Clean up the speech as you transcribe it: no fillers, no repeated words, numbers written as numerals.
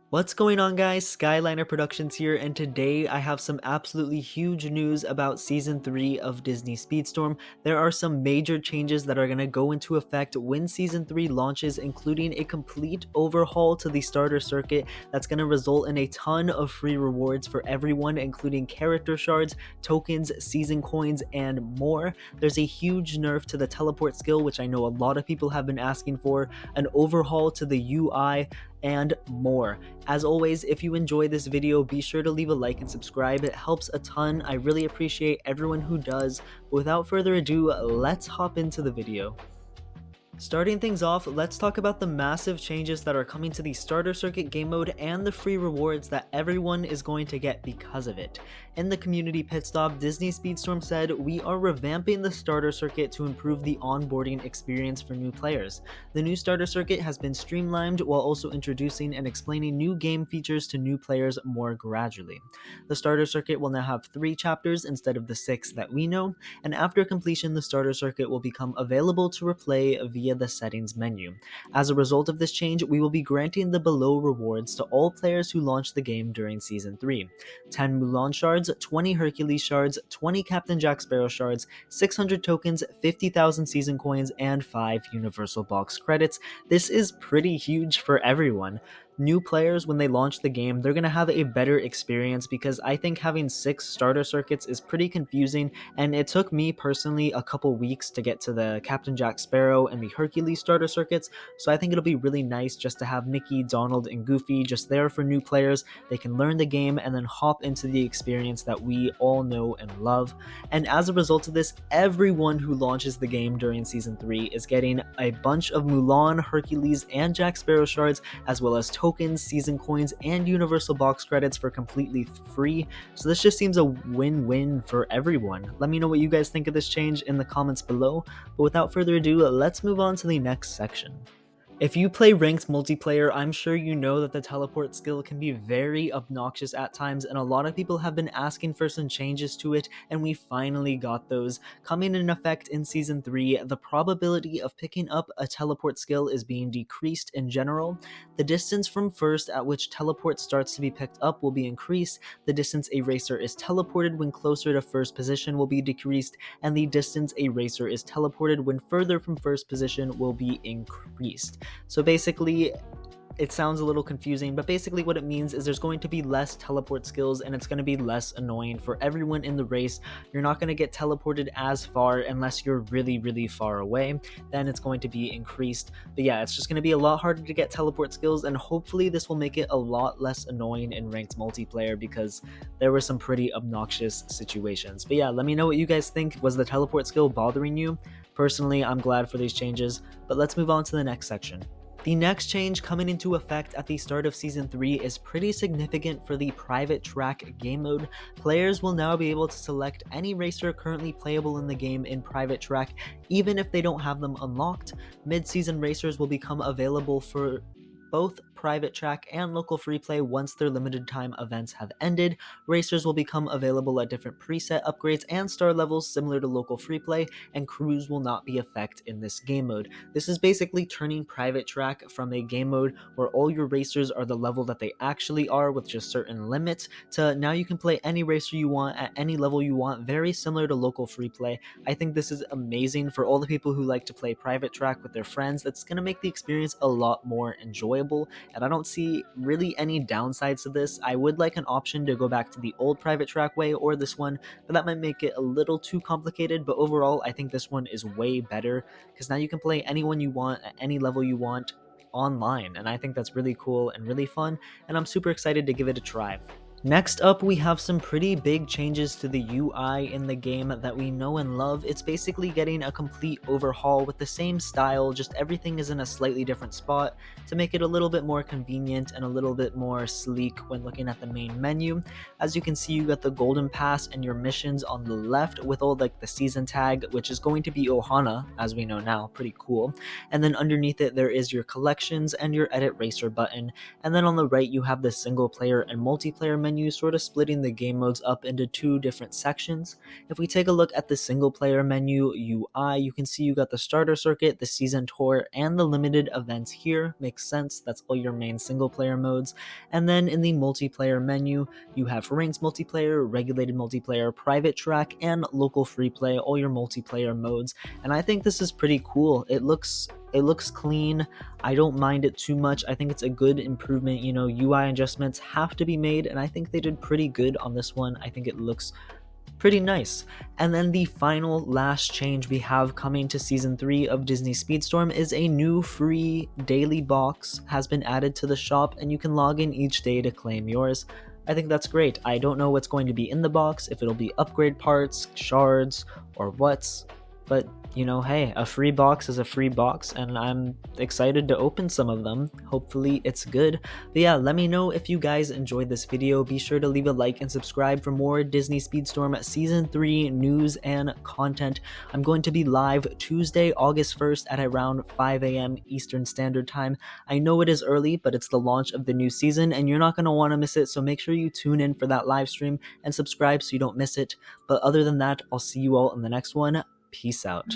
What's going on, guys? Skyliner Productions here, and today I have some absolutely huge news about Season 3 of Disney Speedstorm. There are some major changes that are going to go into effect when Season 3 launches, including a complete overhaul to the starter circuit that's going to result in a ton of free rewards for everyone, including character shards, tokens, season coins, and more. There's a huge nerf to the teleport skill, which I know a lot of people have been asking for, an overhaul to the UI, and more. As always, if you enjoy this video, be sure to leave a like and subscribe. It helps a ton. I really appreciate everyone who does. But without further ado, let's hop into the video. Starting things off, let's talk about the massive changes that are coming to the starter circuit game mode and the free rewards that everyone is going to get because of it. In the community pit stop, Disney Speedstorm said, "We are revamping the starter circuit to improve the onboarding experience for new players. The new starter circuit has been streamlined while also introducing and explaining new game features to new players more gradually. The starter circuit will now have 3 chapters instead of the 6 that we know, and after completion the starter circuit will become available to replay via the settings menu. As a result of this change, we will be granting the below rewards to all players who launch the game during Season 3. 10 Mulan shards, 20 Hercules shards, 20 Captain Jack Sparrow shards, 600 tokens, 50,000 season coins, and 5 universal box credits. This is pretty huge for everyone. New players, when they launch the game, they're going to have a better experience because I think having 6 starter circuits is pretty confusing, and it took me personally a couple weeks to get to the Captain Jack Sparrow and the Hercules starter circuits, so I think it'll be really nice just to have Mickey, Donald, and Goofy just there for new players. They can learn the game and then hop into the experience that we all know and love. And as a result of this, everyone who launches the game during Season 3 is getting a bunch of Mulan, Hercules, and Jack Sparrow shards, as well as tokens, season coins, and universal box credits for completely free. So this just seems a win-win for everyone. Let me know what you guys think of this change in the comments below. But without further ado, let's move on to the next section. If you play ranked multiplayer, I'm sure you know that the teleport skill can be very obnoxious at times, and a lot of people have been asking for some changes to it, and we finally got those. Coming in effect in Season 3, the probability of picking up a teleport skill is being decreased in general. The distance from first at which teleport starts to be picked up will be increased, the distance a racer is teleported when closer to first position will be decreased, and the distance a racer is teleported when further from first position will be increased. So basically, it sounds a little confusing, but basically what it means is there's going to be less teleport skills and it's going to be less annoying for everyone in the race. You're not going to get teleported as far unless you're really far away. Then it's going to be increased. But yeah, it's just going to be a lot harder to get teleport skills, and hopefully this will make it a lot less annoying in ranked multiplayer because there were some pretty obnoxious situations. But yeah, let me know what you guys think. Was the teleport skill bothering you? Personally, I'm glad for these changes, but let's move on to the next section. The next change coming into effect at the start of Season 3 is pretty significant for the private track game mode. Players will now be able to select any racer currently playable in the game in private track, even if they don't have them unlocked. Mid-season racers will become available for both private track and local free play once their limited time events have ended. Racers will become available at different preset upgrades and star levels similar to local free play, and crews will not be affected in this game mode. This is basically turning private track from a game mode where all your racers are the level that they actually are with just certain limits, to now you can play any racer you want at any level you want, very similar to local free play. I think this is amazing for all the people who like to play private track with their friends. That's going to make the experience a lot more enjoyable, and I don't see really any downsides to this. I would like an option to go back to the old private track way or this one, but that might make it a little too complicated. But overall, I think this one is way better because now you can play anyone you want at any level you want online, and I think that's really cool and really fun, and I'm super excited to give it a try. Next up, we have some pretty big changes to the UI in the game that we know and love. It's basically getting a complete overhaul with the same style, just everything is in a slightly different spot to make it a little bit more convenient and a little bit more sleek when looking at the main menu. As you can see, you got the golden pass and your missions on the left with all like the season tag, which is going to be Ohana, as we know now, pretty cool. And then underneath it, there is your collections and your edit racer button. And then on the right, you have the single player and multiplayer menu, sort of splitting the game modes up into two different sections. If we take a look at the single player menu UI, you can see you got the starter circuit, the season tour, and the limited events here. Makes sense, that's all your main single player modes. And then in the multiplayer menu, you have ranked multiplayer, regulated multiplayer, private track, and local free play, all your multiplayer modes. And I think this is pretty cool. It looks clean. I don't mind it too much. I think it's a good improvement. You know, UI adjustments have to be made, and I think they did pretty good on this one. I think it looks pretty nice. And then the final last change we have coming to season 3 of Disney Speedstorm is a new free daily box has been added to the shop, and you can log in each day to claim yours. I think that's great. I don't know what's going to be in the box, if it'll be upgrade parts, shards, or what's, but you know, hey, a free box is a free box, and I'm excited to open some of them. Hopefully it's good. But yeah, let me know if you guys enjoyed this video. Be sure to leave a like and subscribe for more Disney Speedstorm Season 3 news and content. I'm going to be live Tuesday, August 1st at around 5 a.m. Eastern Standard Time. I know it is early, but it's the launch of the new season, and you're not going to want to miss it, so make sure you tune in for that live stream and subscribe so you don't miss it. But other than that, I'll see you all in the next one. Peace out.